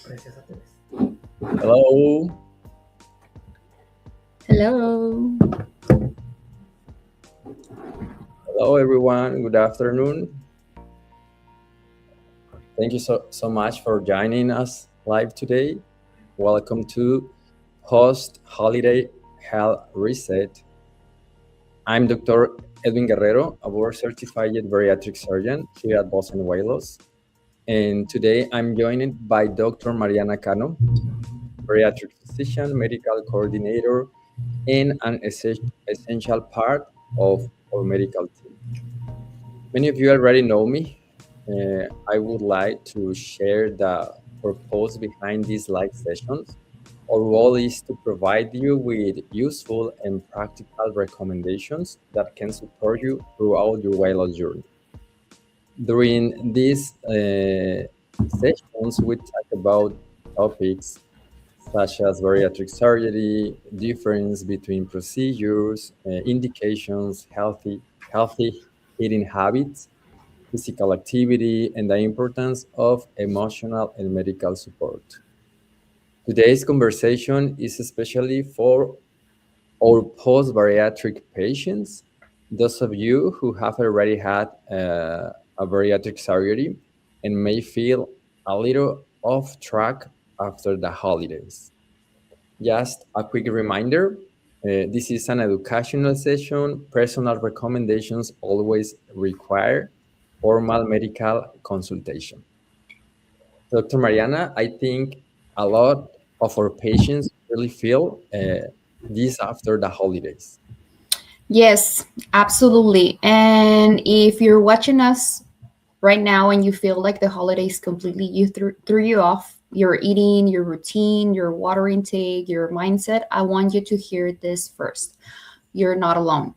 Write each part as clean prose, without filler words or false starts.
Hello. Hello. Hello, everyone. Good afternoon. Thank you so much for joining us live today. Welcome to Post-Holiday Health Reset. I'm Dr. Edwin Guerrero, a board-certified bariatric surgeon here at Boscen Weight Loss. And today I'm joined by Dr. Mariana Cano, bariatric physician, medical coordinator, and an essential part of our medical team. Many of you already know me. I would like to share the purpose behind these live sessions. Our role is to provide you with useful and practical recommendations that can support you throughout your weight loss journey. During these sessions, we talk about topics such as bariatric surgery, difference between procedures, indications, healthy eating habits, physical activity, and the importance of emotional and medical support. Today's conversation is especially for our post-bariatric patients, those of you who have already had a bariatric surgery and may feel a little off track after the holidays. Just a quick reminder, this is an educational session. Personal recommendations always require formal medical consultation. Dr. Mariana, I think a lot of our patients really feel this after the holidays. Yes, absolutely. And if you're watching us right now and you feel like the holidays completely threw you off, your eating, your routine, your water intake, your mindset, I want you to hear this first. You're not alone.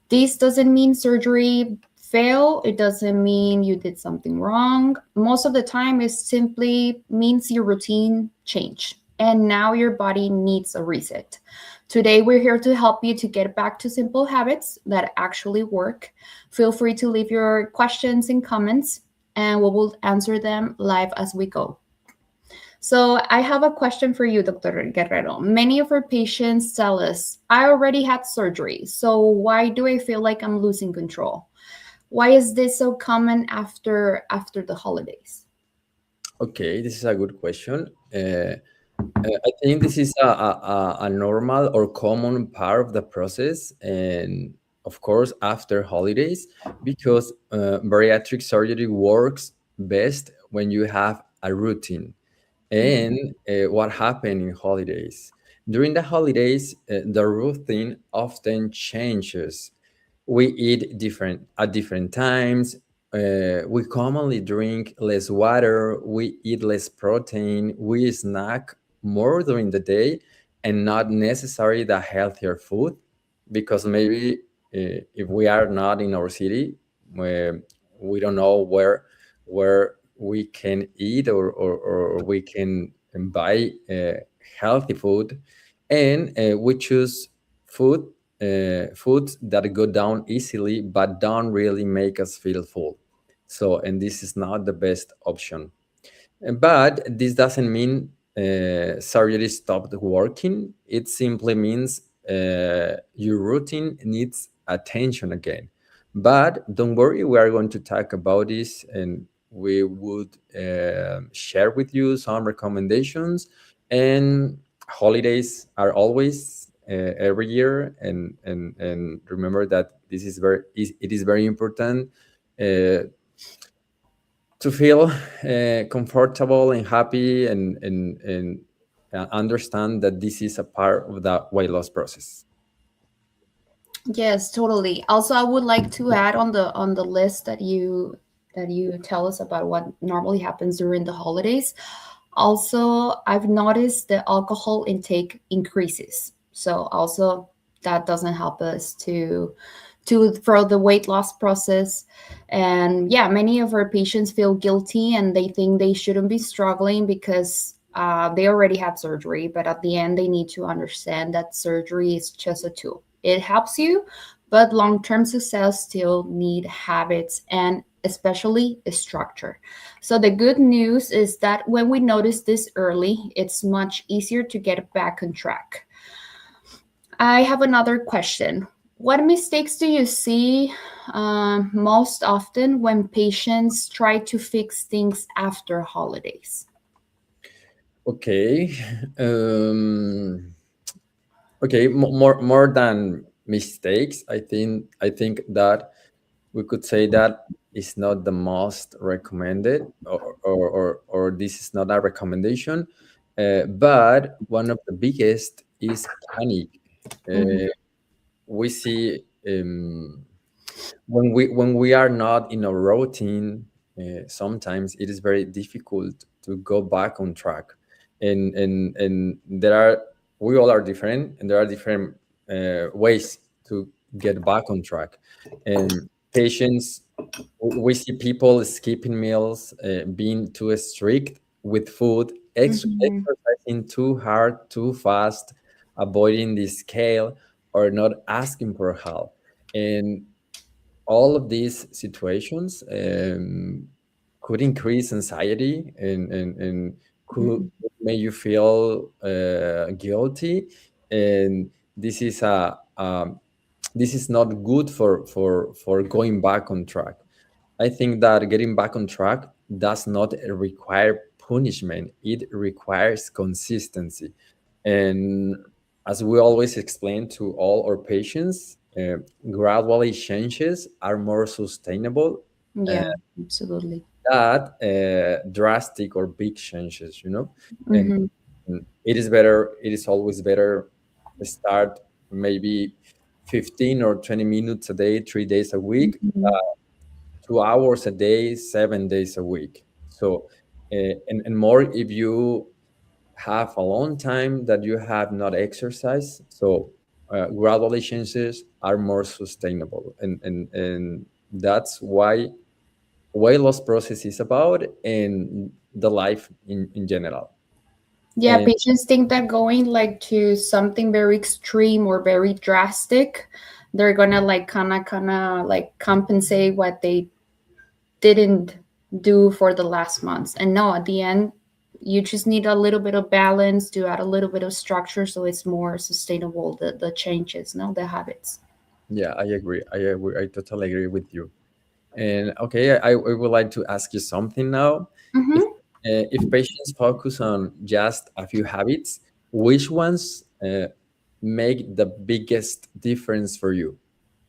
This doesn't mean surgery failed. It doesn't mean you did something wrong. Most of the time, it simply means your routine changed. And now your body needs a reset. Today, we're here to help you to get back to simple habits that actually work. Feel free to leave your questions and comments, and we will answer them live as we go. So, I have a question for you, Dr. Guerrero. Many of our patients tell us, I already had surgery, so why do I feel like I'm losing control? Why is this so common after the holidays? Okay, this is a good question. I think this is a normal or common part of the process, and of course, after holidays, because bariatric surgery works best when you have a routine. And what happened in holidays? During the holidays, the routine often changes. We eat different at different times. We commonly drink less water. We eat less protein. We snack more during the day, and not necessarily the healthier food, because maybe if we are not in our city, we don't know where we can eat or we can buy healthy food, and we choose food foods that go down easily but don't really make us feel full. So, and this is not the best option. But this doesn't mean surgery stopped working. It simply means your routine needs attention again. But don't worry, we are going to talk about this, and we would share with you some recommendations. And holidays are always every year, and remember that this is it is very important to feel comfortable and happy, and understand that this is a part of the weight loss process. Yes, totally. Also, I would like to add on the list that you tell us about what normally happens during the holidays. Also, I've noticed the alcohol intake increases. So also that doesn't help us to for the weight loss process. And yeah, many of our patients feel guilty and they think they shouldn't be struggling because they already had surgery, but at the end they need to understand that surgery is just a tool. It helps you, but long-term success still need habits and especially structure. So the good news is that when we notice this early, it's much easier to get back on track. I have another question. What mistakes do you see most often when patients try to fix things after holidays? Okay. Um, okay. More than mistakes, I think that we could say that is not the most recommended, or this is not a recommendation. But one of the biggest is panic. Mhm, Uh, we see when we are not in a routine, sometimes it is very difficult to go back on track, and there are we all are different, and there are different ways to get back on track. And patients, we see people skipping meals, being too strict with food, mhm, exercising too hard, too fast, avoiding the scale, or not asking for help. And all of these situations could increase anxiety, and could mhm. make you feel guilty. And this is not good for going back on track. I think that getting back on track does not require punishment, it requires consistency. And as we always explain to all our patients, gradually changes are more sustainable uh, Yeah, absolutely. than drastic or big changes, And, Mhm, and it is always better to start maybe 15 or 20 minutes a day, 3 days a week, mhm. 2 hours a day, 7 days a week. So, and more if you have a long time that you have not exercised. So, gradually changes are more sustainable, and that's why weight loss process is about, and the life in general. Yeah, And patients think that going like to something very extreme or very drastic, they're gonna like kind of like compensate what they didn't do for the last months. And no, at the end, you just need a little bit of balance to add a little bit of structure so it's more sustainable, the changes, no, the habits. yeah, I agree. I totally agree with you. And okay, I would like to ask you something now. If Mm-hmm. if patients focus on just a few habits, which ones make the biggest difference for you?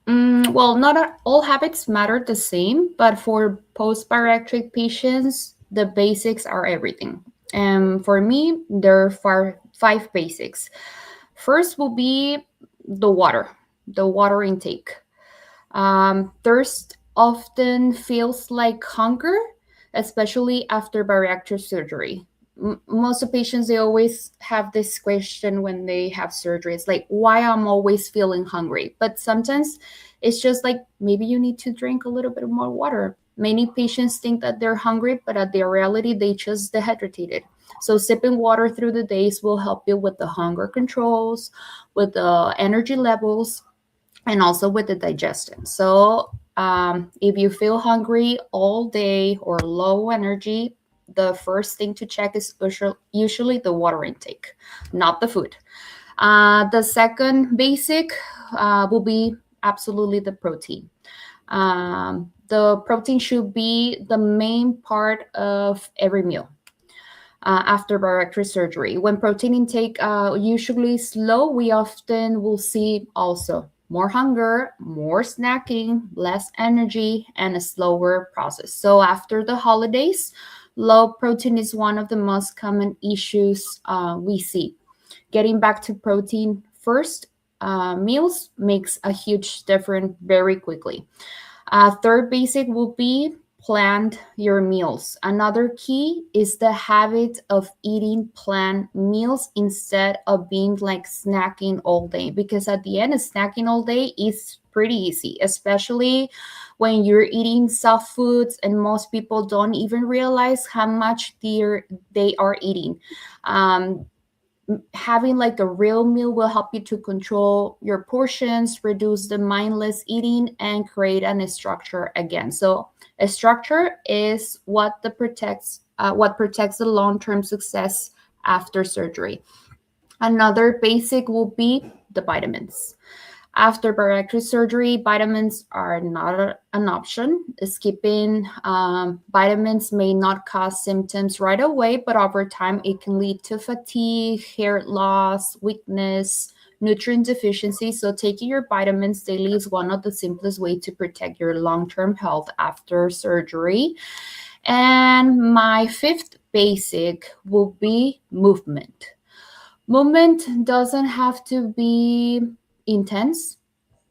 Well, not all habits matter the same, but for post-bariatric patients, the basics are everything. And for me, there are five basics. First will be the water intake. Thirst often feels like hunger, especially after bariatric surgery. Most of patients, they always have this question when they have surgery. It's like, why I'm always feeling hungry? But sometimes it's just like maybe you need to drink a little bit more water. Many patients think that they're hungry, but at their reality, they just dehydrated. So sipping water through the days will help you with the hunger controls, with the energy levels, and also with the digestion. So, if you feel hungry all day or low energy, the first thing to check is usually the water intake, not the food. The second basic will be absolutely the protein. The protein should be the main part of every meal after bariatric surgery. When protein intake usually is low, we often will see also more hunger, more snacking, less energy, and a slower process. So after the holidays, low protein is one of the most common issues we see. Getting back to protein first, meals makes a huge difference very quickly. Third basic will be plan your meals. Another key is the habit of eating planned meals instead of being like snacking all day. Because at the end, snacking all day is pretty easy, especially when you're eating soft foods, and most people don't even realize how much they are eating. Um, having like a real meal will help you to control your portions, reduce the mindless eating, and create a structure again. So a structure is what protects the long-term success after surgery. Another basic will be the vitamins. After bariatric surgery, vitamins are not an option. Skipping vitamins may not cause symptoms right away, but over time it can lead to fatigue, hair loss, weakness, nutrient deficiency. So taking your vitamins daily is one of the simplest ways to protect your long-term health after surgery. And my fifth basic will be movement. Movement doesn't have to be intense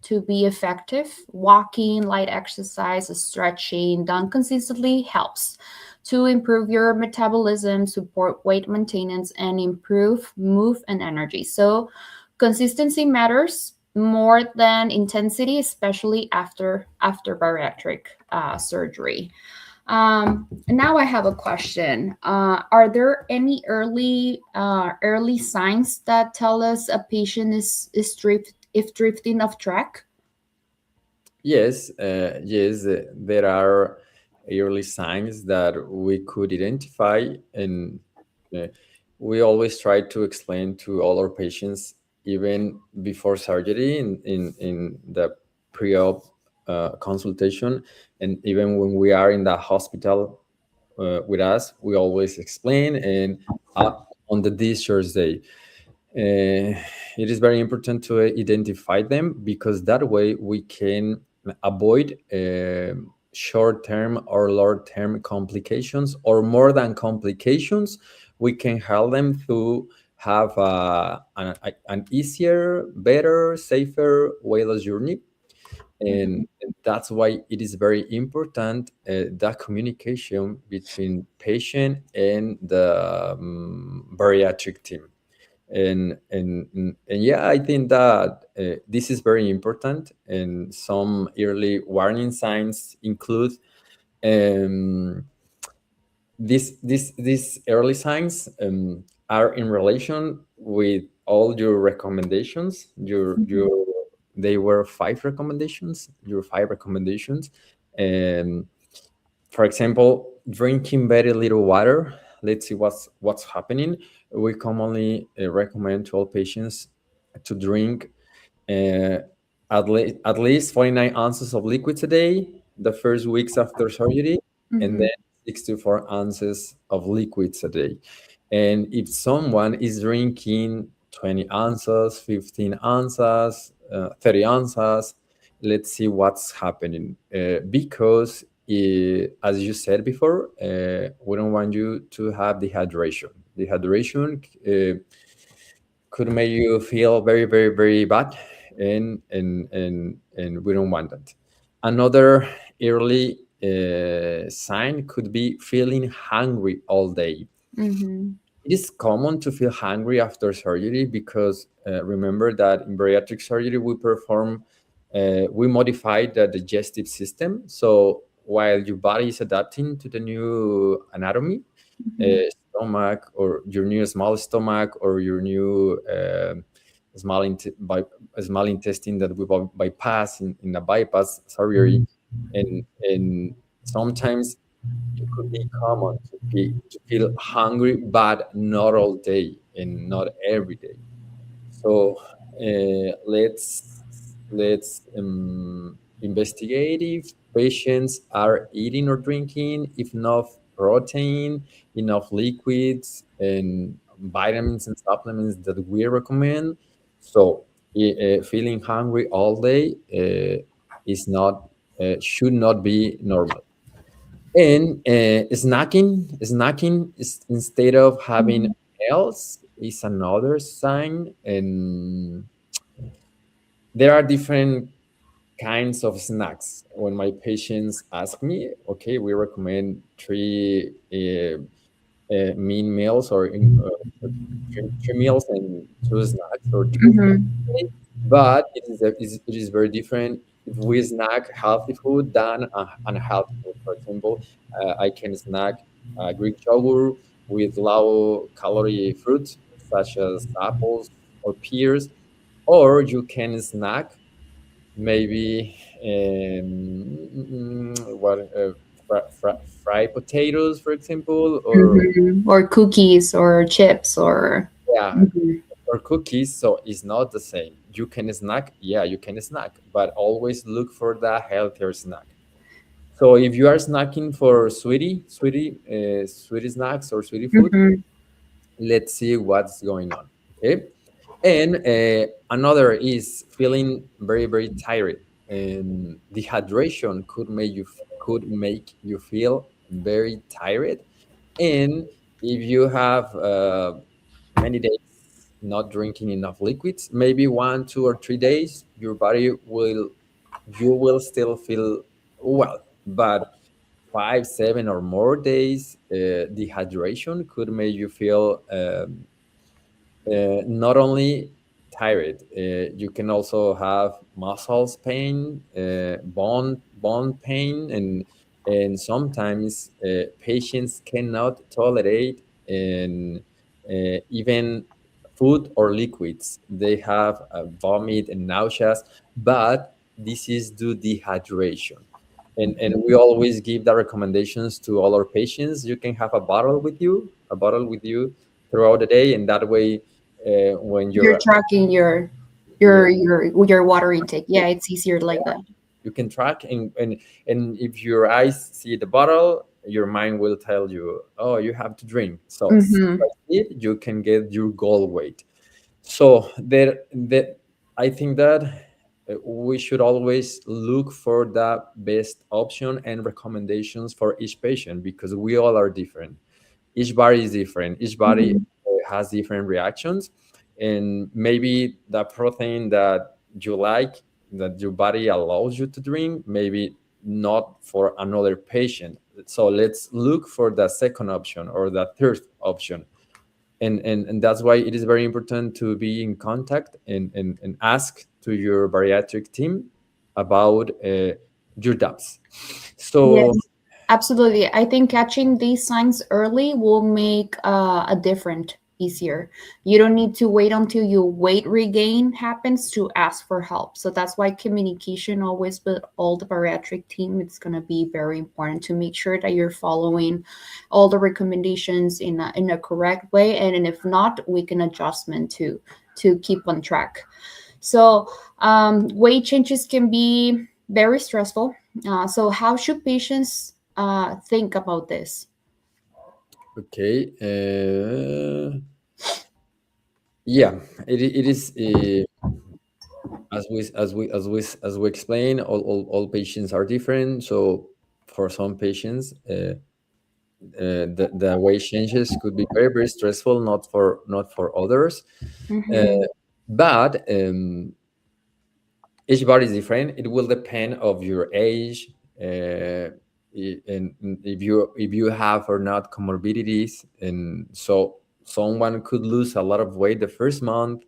to be effective. Walking, light exercise, stretching done consistently helps to improve your metabolism, support weight maintenance, and improve mood and energy. So, consistency matters more than intensity, especially after bariatric surgery. Now I have a question. Are there any early signs that tell us a patient is drifting off track? Yes, yes, there are early signs that we could identify, and uh, we always try to explain to all our patients, even before surgery, in the pre-op consultation, and even when we are in the hospital with us, we always explain, and on the discharge day. It is very important to identify them because that way we can avoid short-term or long-term complications, or more than complications. We can help them to have an easier, better, safer weight loss journey. And that's why it is very important that communication between patient and the bariatric team. And yeah, I think that this is very important, and some early warning signs include um, these early signs are in relation with all your recommendations. Your They were five recommendations, your five recommendations. And for example, drinking very little water. Let's see what's happening. We commonly recommend to all patients to drink uh, at least 49 ounces of liquids a day the first weeks after surgery, and Mm-hmm. then 6 to 4 ounces of liquids a day. And if someone is drinking 20 ounces, 15 ounces, 30 ounces, let's see what's happening. Because, as you said before, we don't want you to have dehydration. Dehydration could make you feel very, very, very bad, and we don't want that. Another early sign could be feeling hungry all day. Mm-hmm. It is common to feel hungry after surgery because remember that in bariatric surgery we modify the digestive system. So while your body is adapting to the new anatomy, Mm-hmm. stomach, or your new small stomach, or your new small intestine that we bypass in a bypass surgery, and sometimes it could be common to feel hungry, but not all day and not every day. So let's investigate if patients are eating or drinking enough protein, enough liquids, and vitamins and supplements that we recommend. So feeling hungry all day is not should not be normal. And snacking is, instead of having Mm-hmm. meals, is another sign. And there are different kinds of snacks. When my patients ask me, okay, we recommend three mean meals, or three meals and two snacks, or two foods. Mm-hmm. But it is very different if we snack healthy food than unhealthy food. For example, I can snack Greek yogurt with low calorie fruit, such as apples or pears, or you can snack maybe what fried potatoes, for example, or Or cookies or chips or. yeah, Mhm. or cookies. So it's not the same. You can snack, yeah, you can snack, but always look for the healthier snack. So if you are snacking for sweetie snacks or sweetie food, Mhm. let's see what's going on. Okay. And another is feeling very tired, and dehydration could make you feel very tired. And if you have many days not drinking enough liquids, maybe 1, 2, or 3 days, your body will you will still feel well. But 5, 7, or more days, dehydration could make you feel not only tired, you can also have muscles pain, bone pain, and sometimes patients cannot tolerate and even food or liquids. They have vomit and nauseous, but this is due dehydration. And we always give the recommendations to all our patients. You can have a bottle with you throughout the day, and that way when You're you're tracking yeah, your water intake. Yeah, it's easier like that. you can track, and if your eyes see the bottle, your mind will tell you, oh, you have to drink. So Mm-hmm. by it you can get your goal weight. So I think that we should always look for the best option and recommendations for each patient, because we all are different. Each body is different. Each body Mm-hmm. has different reactions, and maybe the protein that you like, that your body allows you to drink, maybe not for another patient. So let's look for the second option or the third option. And that's why it is very important to be in contact and ask to your bariatric team about your doubts. So Yes, absolutely. I think catching these signs early will make a difference easier. You don't need to wait until your weight regain happens to ask for help. So that's why communication always with all the bariatric team, it's going to be very important to make sure that you're following all the recommendations in a correct way. And if not, we can adjustment to keep on track. So, weight changes can be very stressful. So, how should patients think about this? okay, yeah, it is. As we explain, all patients are different. So for some patients, the weight changes could be very stressful, not for others. uh, Mm-hmm. but each body is different. It will depend of your age, and if you have or not comorbidities. And so someone could lose a lot of weight the first month,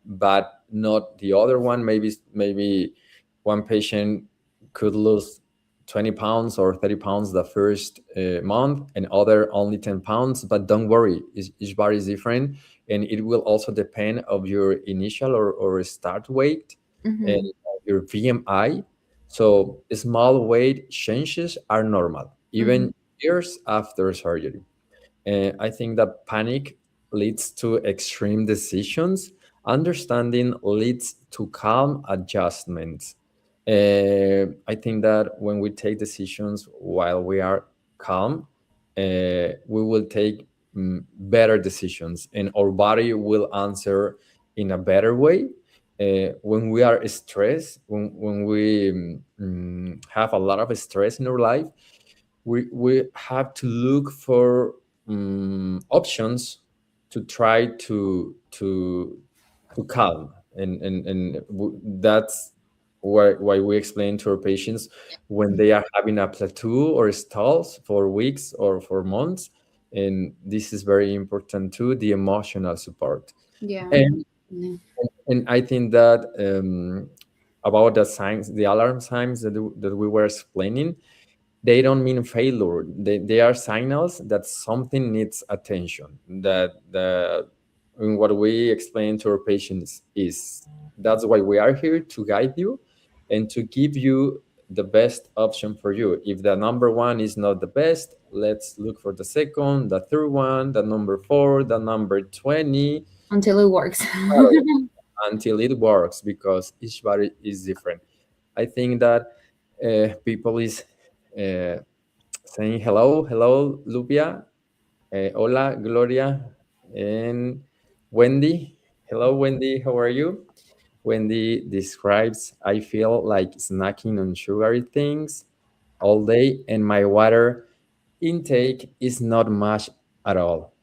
but not the other one. Maybe one patient could lose 20 pounds or 30 pounds the first month, and other only 10 pounds. But don't worry, each body is different, and it will also depend of your initial or start weight and Mm-hmm. your VMI. So small weight changes are normal, Mm-hmm. even years after surgery. I think that panic leads to extreme decisions. Understanding leads to calm adjustments. I think that when we take decisions while we are calm, we will take better decisions, and our body will answer in a better way. When we are stressed, when we have a lot of stress in our life, we have to look for options to try to calm, and that's why we explain to our patients when they are having a plateau or stalls for weeks or for months. And this is very important too, the emotional support. Yeah. And I think that about the signs, the alarm signs that we were explaining, they don't mean failure. They are signals that something needs attention. That and what we explain to our patients is that's why we are here to guide you and to give you the best option for you. If the number one is not the best, let's look for the second, the third one, the number four, the number 20, Until it works. until it works, because each body is different. I think that people is uh, saying hello, hello, Lupia, hola, Gloria, and Wendy. Hello, Wendy, how are you? Wendy describes, I feel like snacking on sugary things all day, and my water intake is not much at all.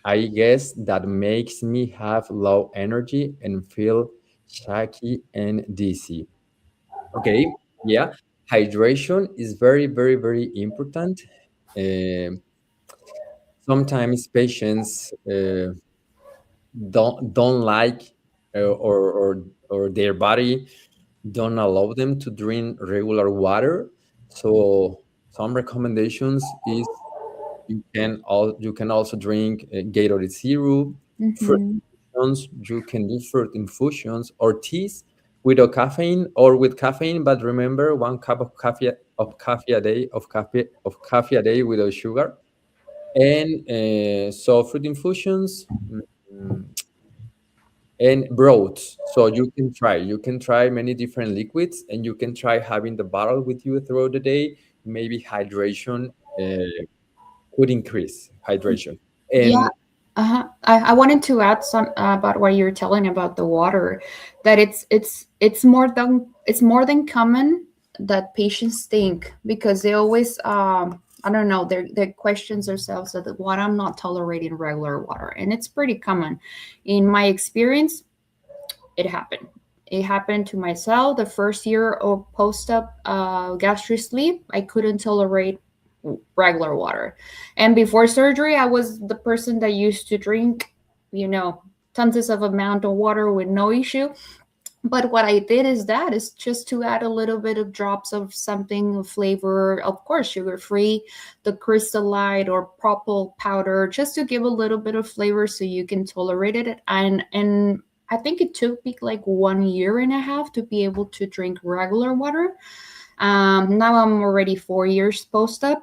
I guess that makes me have low energy and feel shaky and dizzy. Okay, yeah, hydration is very, very, very important. Um Sometimes patients don't like or their body don't allow them to drink regular water. So some recommendations is you can also drink Gatorade syrup, fruit Hmm. infusions. You can do fruit infusions or teas without caffeine or with caffeine. But remember, 1 cup of coffee a day of coffee a day without sugar. And so fruit infusions, mm, and broths. So you can try many different liquids, and you can try having the bottle with you throughout the day. Maybe hydration could increase hydration. Yeah. And Uh-huh. I wanted to add some about what you're telling about the water, that it's more than common that patients think, because they always I don't know, they questions themselves that what I'm not tolerating regular water, and it's pretty common. In my experience, it happened. It happened to myself the first year of post-op gastric sleep. I couldn't tolerate regular water, and before surgery, I was the person that used to drink, you know, tons of amount of water with no issue. But what I did is just to add a little bit of drops of something of flavor, of course, sugar free, the crystallite or propel powder, just to give a little bit of flavor so you can tolerate it. And I think it took me like 1 year and a half to be able to drink regular water. Now I'm already 4 years post up,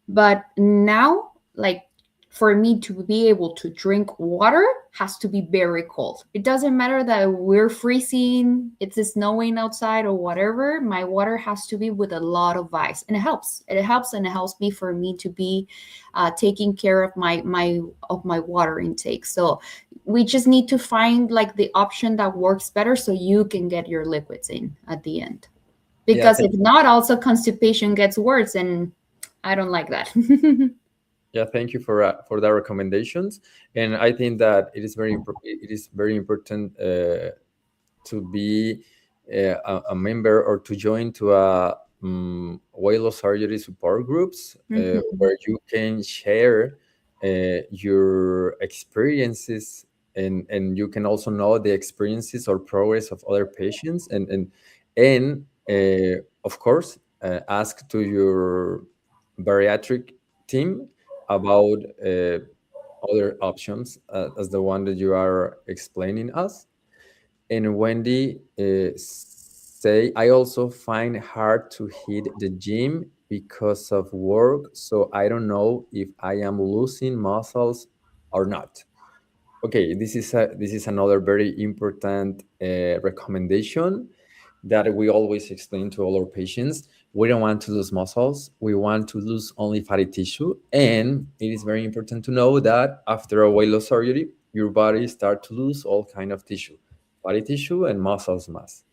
but now, like, for me to be able to drink water has to be very cold. It doesn't matter that we're freezing, it's snowing outside or whatever. My water has to be with a lot of ice, and it helps. It helps, and it helps me for me to be taking care of my water intake. So we just need to find like the option that works better so you can get your liquids in at the end. yeah, Because if not, also constipation gets worse, and I don't like that. yeah, thank you for the recommendations. And I think that it is very important to be a member or to join to a weight loss surgery support groups Mhm. where you can share your experiences, and you can also know the experiences or progress of other patients, and of course ask to your bariatric team about other options as the one that you are explaining us. And Wendy say, I also find hard to hit the gym because of work, so I don't know if I am losing muscles or not. Okay, this is another very important recommendation that we always explain to all our patients. We don't want to lose muscles. We want to lose only fatty tissue. And it is very important to know that after a weight loss surgery, your body start to lose all kind of tissue, fatty tissue and muscles mass.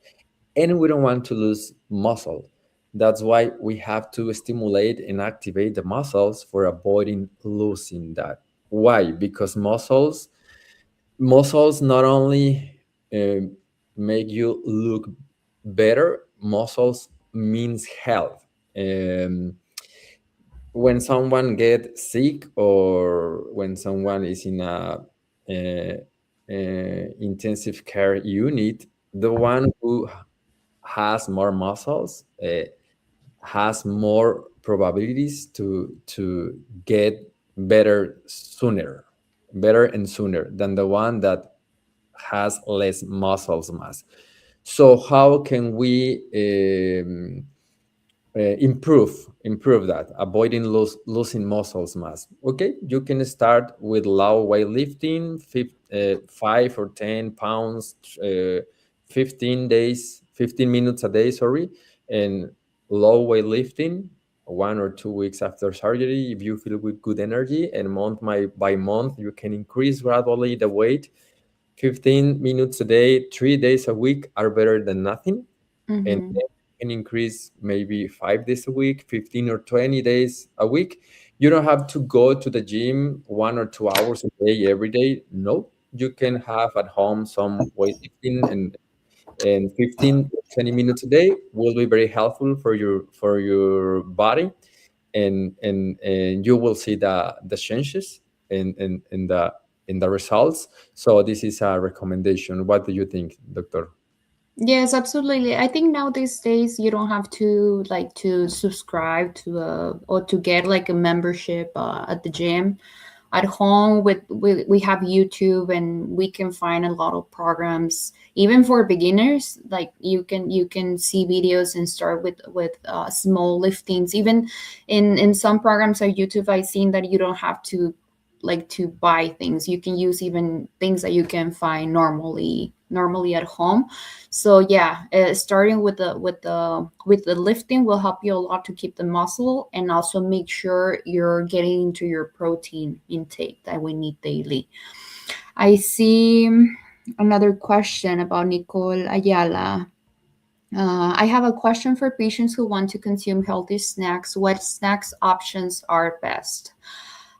And we don't want to lose muscle. That's why we have to stimulate and activate the muscles for avoiding losing that. Why? Because muscles not only make you look better, muscles means health. um, when someone gets sick or when someone is in intensive care unit, the one who has more muscles has more probabilities to get better sooner. better and sooner than the one that has less muscles mass. So how can we improve that, avoiding losing muscles mass? Okay, you can start with low weightlifting, 5 or 10 pounds, 15 days, 15 minutes a day, sorry, and low weightlifting 1 or 2 weeks after surgery if you feel with good energy, and by month you can increase gradually the weight. 15 minutes a day, 3 days a week are better than nothing. And Mm-hmm. then you can increase maybe 5 days a week, 15 or 20 days a week. You don't have to go to the gym 1 or 2 hours a day every day. No, you can have at home some weightlifting, and 15 20 minutes a day will be very helpful for your body, and you will see the changes in the results. So this is a recommendation. What do you think, doctor? Yes, absolutely. I think now these days you don't have to like to subscribe to or to get like a membership at the gym. At home we have YouTube, and we can find a lot of programs even for beginners. Like you can see videos and start with small liftings. Even in some programs on YouTube, I've seen that you don't have to like to buy things. You can use even things that you can find normally at home. So yeah, starting with the lifting will help you a lot to keep the muscle, and also make sure you're getting into your protein intake that we need daily. I see another question about Nicole Ayala. I have a question for patients who want to consume healthy snacks. What snacks options are best?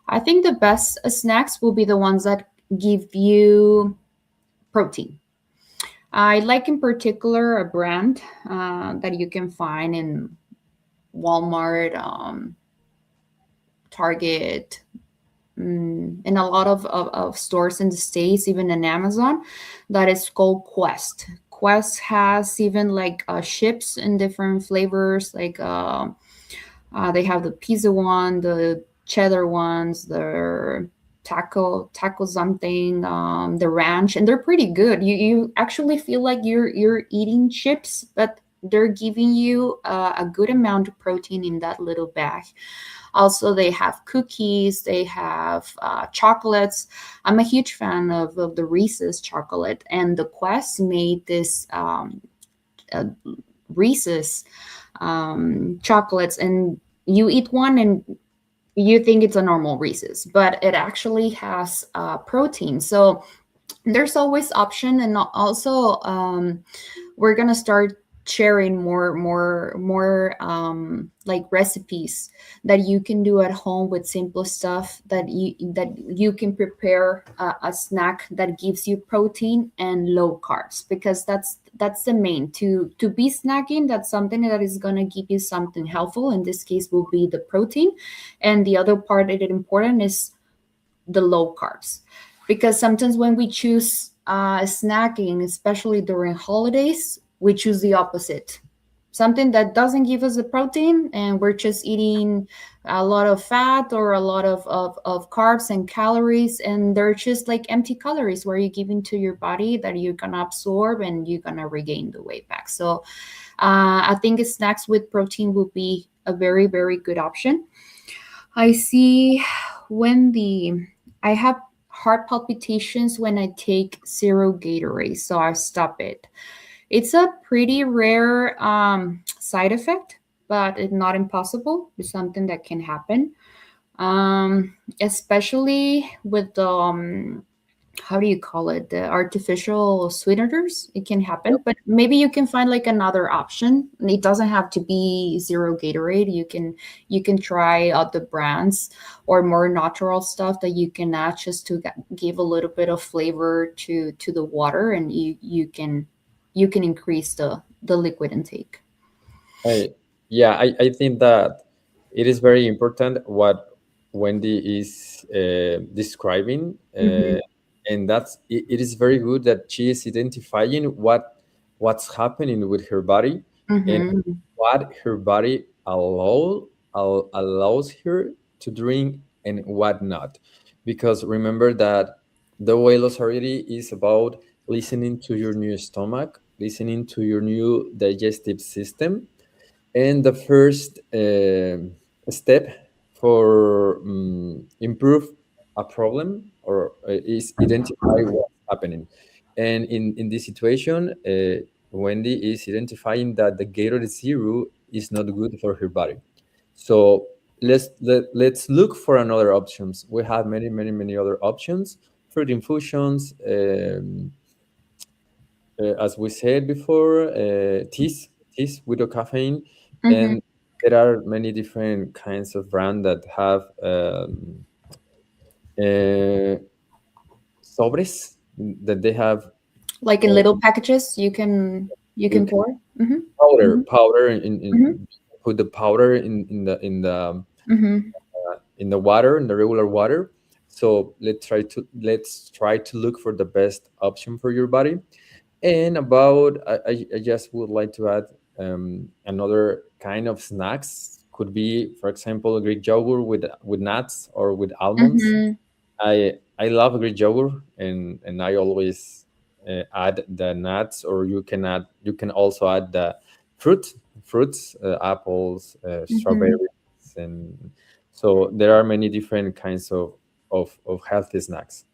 I think the best snacks will be the ones that give you protein. I like in particular a brand that you can find in Walmart, Target, and a lot of stores in the States, even in Amazon, that is called Quest. Quest has even like chips in different flavors, like they have the pizza one, the cheddar ones, the taco something, the ranch, and they're pretty good. You actually feel like you're eating chips, but they're giving you a good amount of protein in that little bag. Also, they have cookies, they have chocolates. I'm a huge fan of the Reese's chocolate, and the Quest made this uh, Reese's chocolates, and you eat one and you think it's a normal Reese's, but it actually has protein. So there's always option, and also we're gonna start sharing more like recipes that you can do at home with simple stuff that you can prepare a snack that gives you protein and low carbs, because that's the main to be snacking. That's something that is going to give you something helpful. In this case will be the protein, and the other part that is important is the low carbs, because sometimes when we choose snacking, especially during holidays, we choose the opposite, something that doesn't give us the protein, and we're just eating a lot of fat or a lot of carbs and calories, and they're just like empty calories where you're giving to your body that you're gonna absorb and you're gonna regain the weight back. So I think snacks with protein will be a very very good option. I see when the I have heart palpitations when I take zero Gatorade, so I stop it. It's a pretty rare side effect, but it's not impossible. It's something that can happen, especially with the how do you call it, the artificial sweeteners. It can happen, but maybe you can find like another option. It doesn't have to be zero Gatorade. You can try other brands or more natural stuff that you can add just to give a little bit of flavor to the water, and you can increase the liquid intake. I, yeah, I think that it is very important what Wendy is describing, Hmm. and it is very good that she is identifying what's happening with her body, and Hmm. what her body allows her to drink and what not. because remember that the weight loss surgery is about listening to your new stomach, listening to your new digestive system, and the first step for improve a problem or is identify what's happening. And in this situation, Wendy is identifying that the Gatorade Zero is not good for her body. So let's look for another options. We have many other options. Fruit infusions, as we said before, teas without caffeine, Hmm. and there are many different kinds of brand that have uh, sobres that they have Like in uh, little packages, you you can can pour. Hmm. powder Hmm. put the powder Hmm. in the water, in the regular water. So let's try to look for the best option for your body. And about, I just would like to add another kind of snacks. Could be, for example, Greek yogurt with nuts or with almonds. Hmm. I love Greek yogurt, and I always add the nuts, or you can also add the fruit fruits, apples, Hmm. strawberries, and so there are many different kinds of healthy snacks.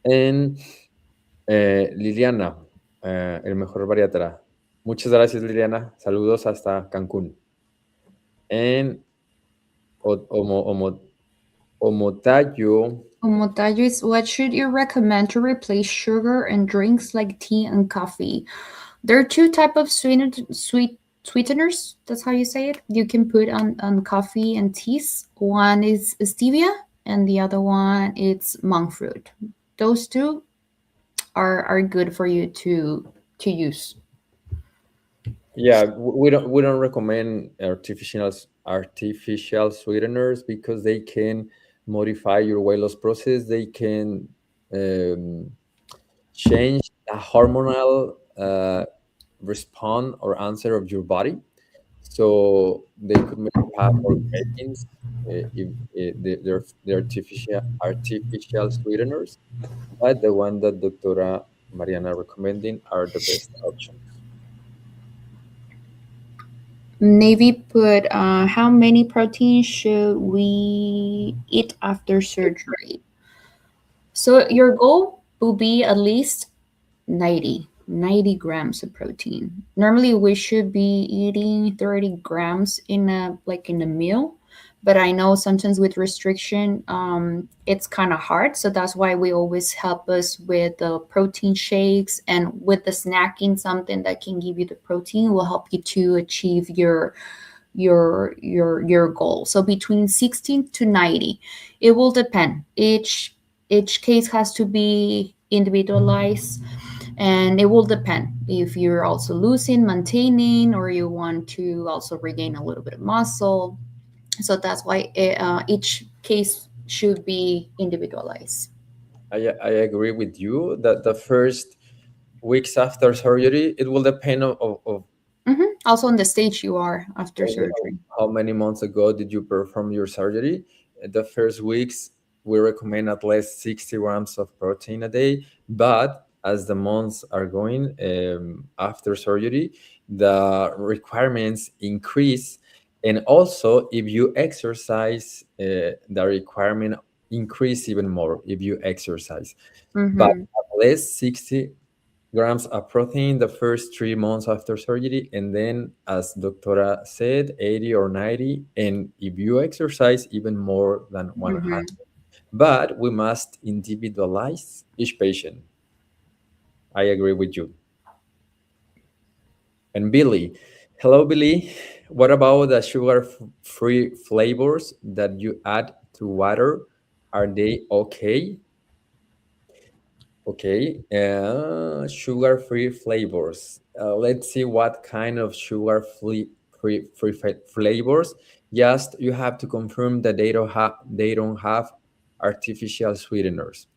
And Liliana, el mejor bariatra. Muchas gracias, Liliana. Saludos hasta Cancún. En Omotayo, Omotayo is what should you recommend to replace sugar and drinks like tea and coffee? There are two type of sweeteners. That's how you say it. You can put on coffee and teas. One is stevia, and the other one it's monk fruit. Those two are good for you to use. yeah, we don't recommend artificial sweeteners because they can modify your weight loss process. They can um, change the hormonal response or answer of your body. So they could make you have more cravings if they're artificial sweeteners, but the one that Doctora Mariana recommending are the best options. Navy put how many proteins should we eat after surgery? So your goal will be at least 90 grams of protein. Normally we should be eating 30 grams in a meal, but I know sometimes with restriction it's kind of hard, so that's why we always help us with the protein shakes and with the snacking. Something that can give you the protein will help you to achieve your goal. So between 16 to 90, it will depend. Each case has to be individualized, and it will depend if you're also losing, maintaining, or you want to also regain a little bit of muscle. So that's why each case should be individualized. I agree with you that the first weeks after surgery, it will depend of Also on the stage you are after surgery. how many months ago did you perform your surgery. The first weeks, we recommend at least 60 grams of protein a day. But as the months are going after surgery, the requirements increase. And also, if you exercise, the requirement increase even more if you exercise. But Mm-hmm. at least 60 grams of protein the first 3 months after surgery, and then, as Doctora said, 80 or 90, and if you exercise, even more than 100. Mm-hmm. But we must individualize each patient. I agree with you. And Billy, hello, Billy. What about the sugar-free flavors that you add to water? Are they okay? Okay, sugar-free flavors. Let's see what kind of sugar-free flavors. Just you have to confirm that they don't have artificial sweeteners.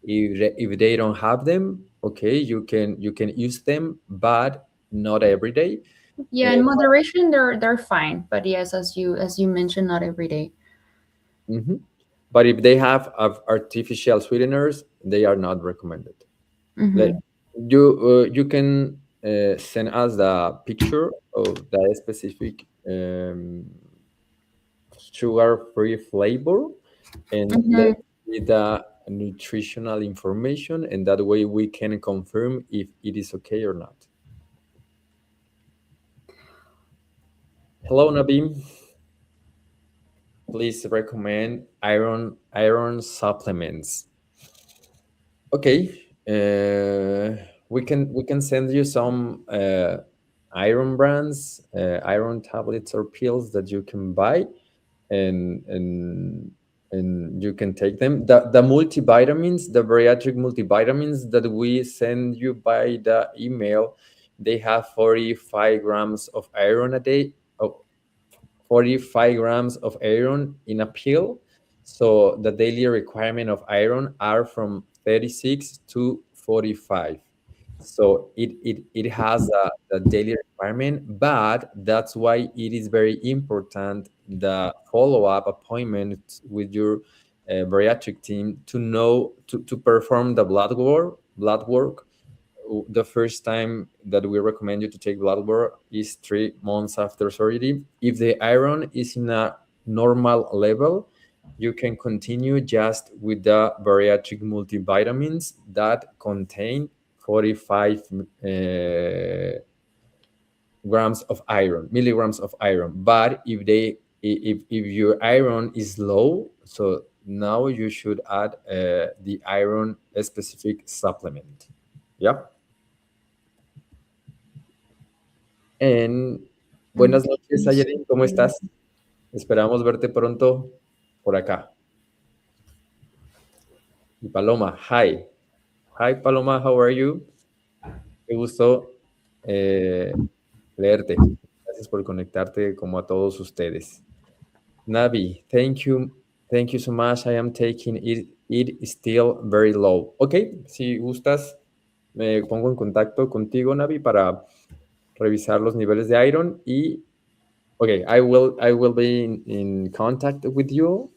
If they don't have them, okay, you can use them, but not every day. Yeah, in moderation they're fine, but yes, as you mentioned, not every day. Mhm. But if they have artificial sweeteners, they are not recommended. Like Mm-hmm. you can send us the picture of the specific sugar-free flavor, and let Mm-hmm. me the nutritional information, and that way we can confirm if it is okay or not. Hello, Nabim. Please recommend iron supplements. Okay, we can send you some iron brands, iron tablets or pills that you can buy, and you can take them. The multivitamins, the bariatric multivitamins that we send you by the email, they have 45 grams of iron a day. Oh, 45 grams of iron in a pill. So the daily requirement of iron are from 36 to 45. So it has a daily requirement, but that's why it is very important the follow-up appointment with your bariatric team to know to perform the blood work. The first time that we recommend you to take blood work is 3 months after surgery. If the iron is in a normal level, you can continue just with the bariatric multivitamins that contain 45 grams of iron, milligrams of iron. But if your iron is low, so now you should add the iron specific supplement. Yeah. Buenas noches, Okay, Ayerin, ¿cómo super. estás? Esperamos verte pronto por acá. Y Paloma, hi. Hi, Paloma, how are you? Qué gusto leerte. Gracias por conectarte como a todos ustedes. Navi, thank you. Thank you so much. I am taking it. It is still very low. Ok, si gustas, me pongo en contacto contigo, Navi, para revisar los niveles de iron y okay, I will be in contact with you,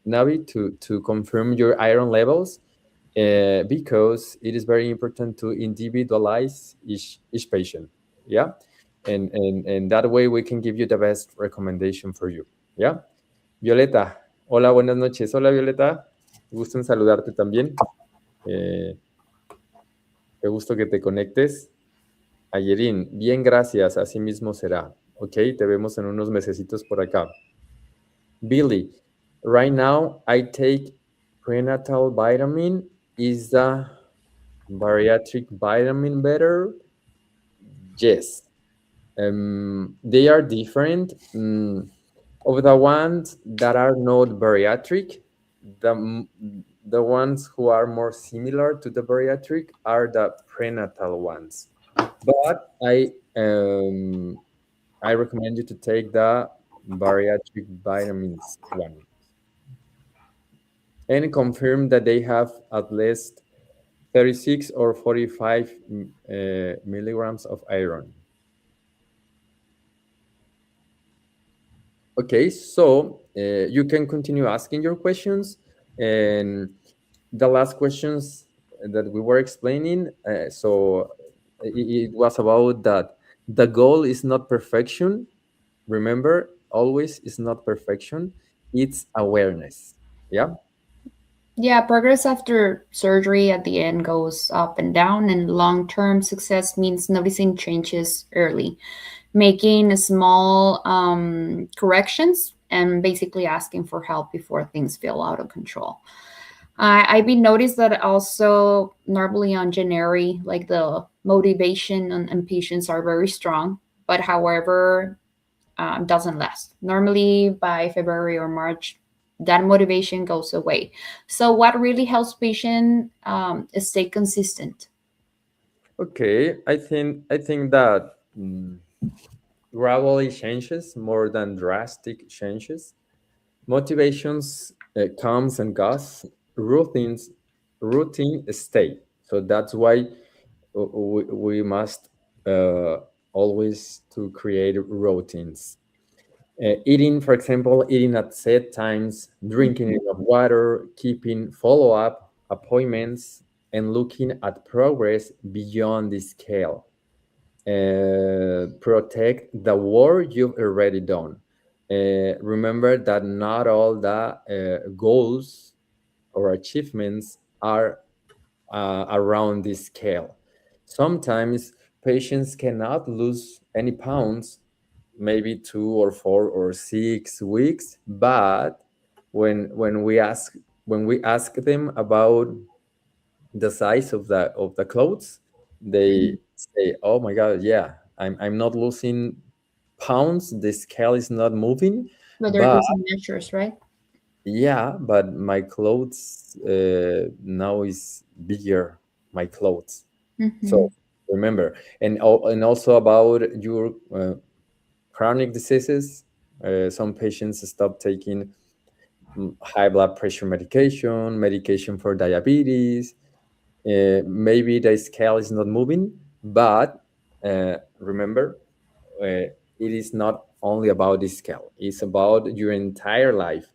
Navi, to confirm your iron levels, because it is very important to individualize each patient. Yeah, and that way we can give you the best recommendation for you. Yeah, Violeta. Hola, buenas noches. Hola, Violeta. Gusto en saludarte también. Eh, Qué gusto que te conectes. Ayerin, bien, gracias. Así mismo será. Ok, te vemos en unos mesecitos por acá. Billy, right now I take prenatal vitamin. Is the bariatric vitamin better? Yes. They are different. Of the ones that are not bariatric, the, the ones who are more similar to the bariatric are the prenatal ones. But I recommend you to take the bariatric vitamins one and confirm that they have at least 36 or 45 milligrams of iron. Okay, so you can continue asking your questions. And the last questions that we were explaining, so it was about that the goal is not perfection. Remember, always is not perfection, it's awareness. Yeah. Yeah, progress after surgery at the end goes up and down, and long term success means noticing changes early, making small corrections, and basically asking for help before things feel out of control. I've been noticed that also normally on January, like the motivation and patients are very strong, but however, doesn't last. Normally by February or March, that motivation goes away. So what really helps patient is stay consistent. Okay, I think that gradually changes more than drastic changes. Motivations comes and goes. Routine stay. So that's why we must uh, always to create routines. Eating, for example, eating at set times, drinking enough water, keeping follow-up appointments, and looking at progress beyond the scale. Protect the work you've already done. Remember that not all the goals or achievements are around this scale. Sometimes patients cannot lose any pounds, maybe 2 or 4 or 6 weeks, but when we ask them about the size of the clothes, they say, "Oh my God, yeah, I'm not losing pounds. The scale is not moving, But they're but losing measures, right? yeah, but my clothes now is bigger. My clothes." Mm-hmm. So remember, and also about your chronic diseases. Some patients stop taking high blood pressure medication, medication for diabetes. Maybe the scale is not moving, but remember, it is not only about the scale. It's about your entire life,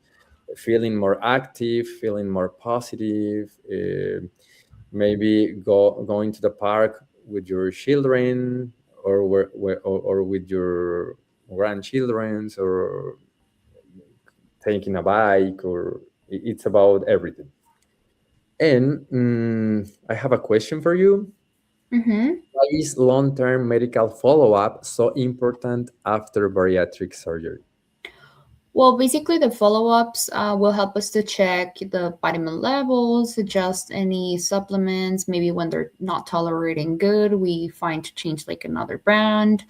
feeling more active, feeling more positive. Maybe going to the park with your children, or with your grandchildrens, or taking a bike, or it's about everything. And I have a question for you. Mm-hmm. Why is long-term medical follow-up so important after bariatric surgery? Well, basically, the follow ups will help us to check the vitamin levels, adjust any supplements. Maybe when they're not tolerating good, we find to change like another brand.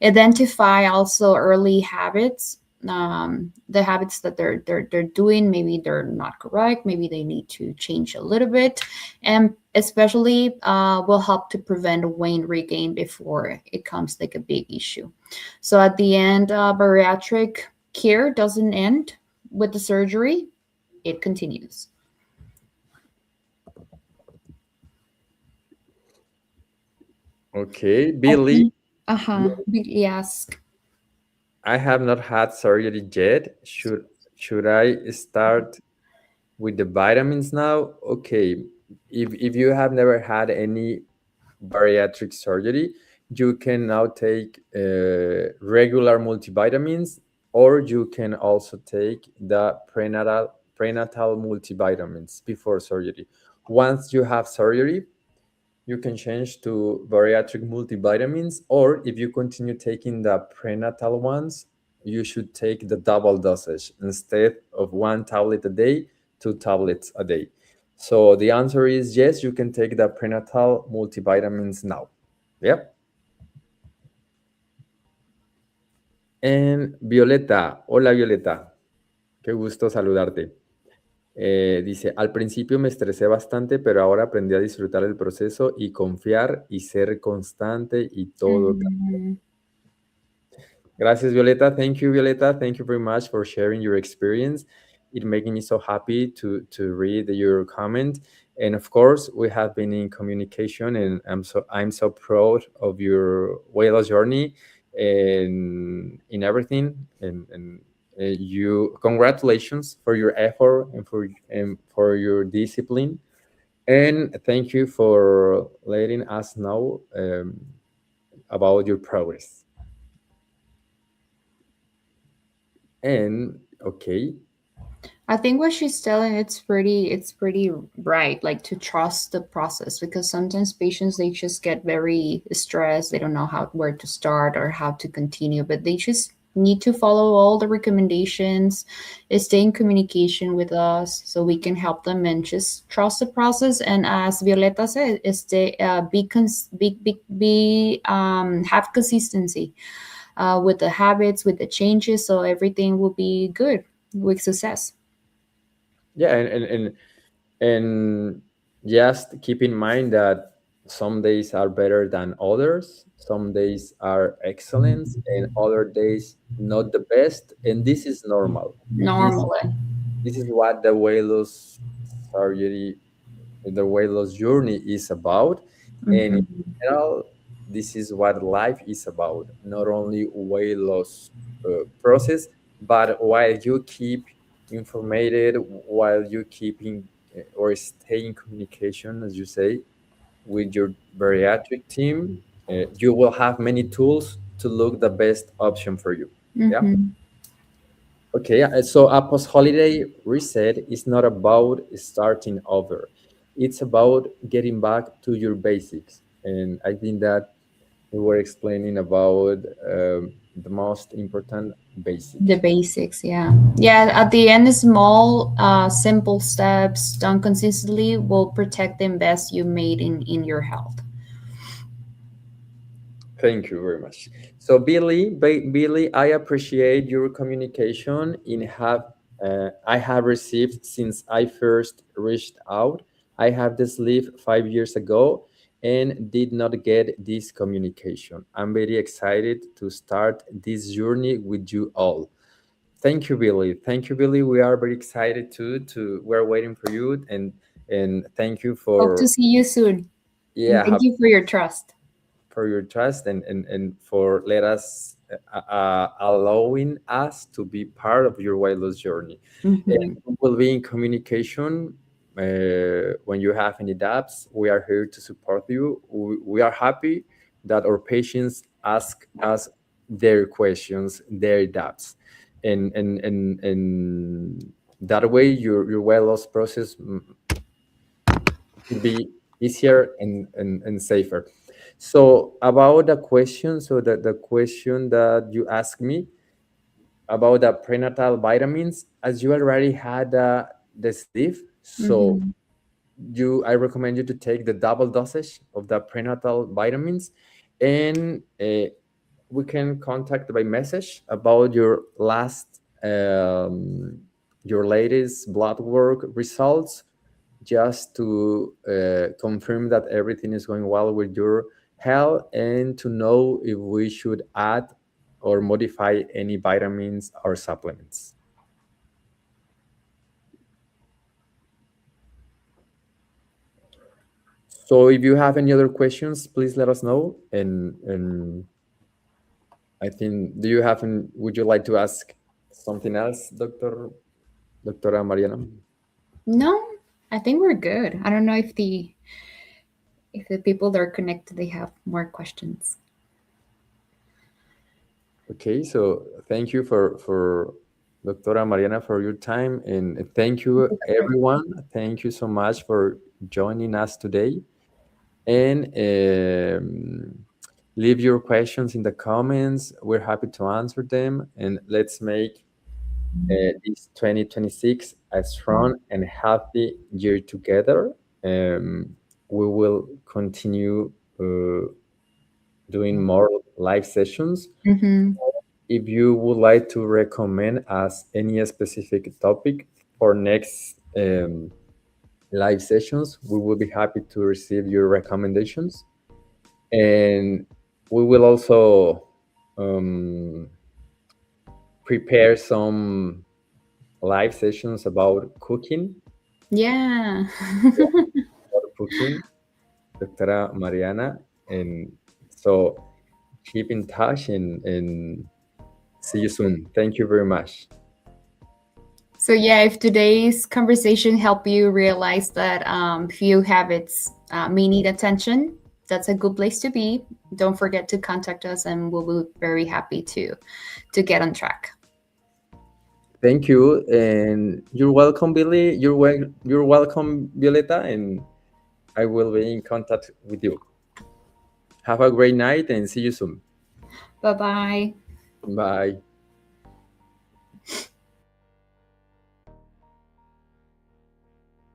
Identify also early habits, the habits that they're doing. Maybe they're not correct. Maybe they need to change a little bit, and especially will help to prevent weight regain before it comes like a big issue. So at the end, bariatric care doesn't end with the surgery, it continues. Okay, I Billy, think, yes. I have not had surgery yet. Should I start with the vitamins now? Okay, if you have never had any bariatric surgery, you can now take regular multivitamins, or you can also take the prenatal multivitamins before surgery. Once you have surgery, you can change to bariatric multivitamins, or if you continue taking the prenatal ones, you should take the double dosage instead of one tablet a day, 2 tablets a day. So the answer is yes, you can take the prenatal multivitamins now. Yep. En Violeta, hola Violeta, qué gusto saludarte. Dice, al principio me estresé bastante, pero ahora aprendí a disfrutar el proceso y confiar y ser constante y todo. Mhm. Gracias, Violeta. Thank you, Violeta. Thank you very much for sharing your experience. It making me so happy to read your comment. And of course, we have been in communication, and I'm so proud of your weight loss journey and in everything. And you congratulations for your effort and for your discipline. And thank you for letting us know about your progress. And okay, I think what she's telling it's pretty right, like to trust the process because sometimes patients they just get very stressed, they don't know how where to start or how to continue, but they just need to follow all the recommendations, stay in communication with us so we can help them and just trust the process. And as Violeta said, stay be have consistency with the habits, with the changes, so everything will be good with success. yeah, and just keep in mind that some days are better than others. Some days are excellent, and other days not the best. And this is normal. This Normally. this is what the weight loss surgery, the weight loss journey is about. And in Mhm. general, this is what life is about. Not only weight loss process, but while you keep informated while you keeping or stay in communication, as you say, with your bariatric team. You will have many tools to look the best option for you. Yeah. Mm-hmm. Okay. So a post-holiday reset is not about starting over. It's about getting back to your basics. And I think that we were explaining about the most important The basic. basics, yeah. Yeah, at the end, small, simple steps done consistently will protect the invest you made in your health. Thank you very much. So Billy, I appreciate your communication I have received since I first reached out. I have this leave 5 years ago and did not get this communication. I'm very excited to start this journey with you all. Thank you, Billy. Thank you, Billy. We are very excited too. We're waiting for you and thank you Hope to for see you soon. And yeah thank you for your trust. for your trust and for let us allowing us to be part of your weight loss journey. Mm-hmm. And we will be in communication when you have any doubts. We are here to support you. We are happy that our patients ask us their questions, their doubts, and that way your weight loss process will be easier and safer. So about the question, so the question that you asked me about the prenatal vitamins, as you already had the sleeve, so Mm-hmm. I recommend you to take the double dosage of the prenatal vitamins, and we can contact by message about your latest blood work results, just to confirm that everything is going well with your health and to know if we should add or modify any vitamins or supplements. So if you have any other questions, please let us know. And I think, would you like to ask something else, Doctora Mariana? No, I think we're good. I don't know if the people that are connected they have more questions. Okay, so thank you for Doctora Mariana for your time, and thank you everyone. Thank you so much for joining us today. And leave your questions in the comments. We're happy to answer them, and let's make this 2026 a strong and healthy year together. Um, we will continue doing more live sessions. Mm-hmm. If you would like to recommend us any specific topic for next live sessions, we will be happy to receive your recommendations. And we will also um, prepare some live sessions about cooking. Yeah. About cooking, Doctora Mariana. And so keep in touch and see you soon. Thank you very much. So yeah, if today's conversation helped you realize that few habits may need attention, that's a good place to be. Don't forget to contact us, and we'll be very happy to get on track. Thank you, and you're welcome, Billy. You're welcome, Violeta, and I will be in contact with you. Have a great night and see you soon. Bye bye. Bye.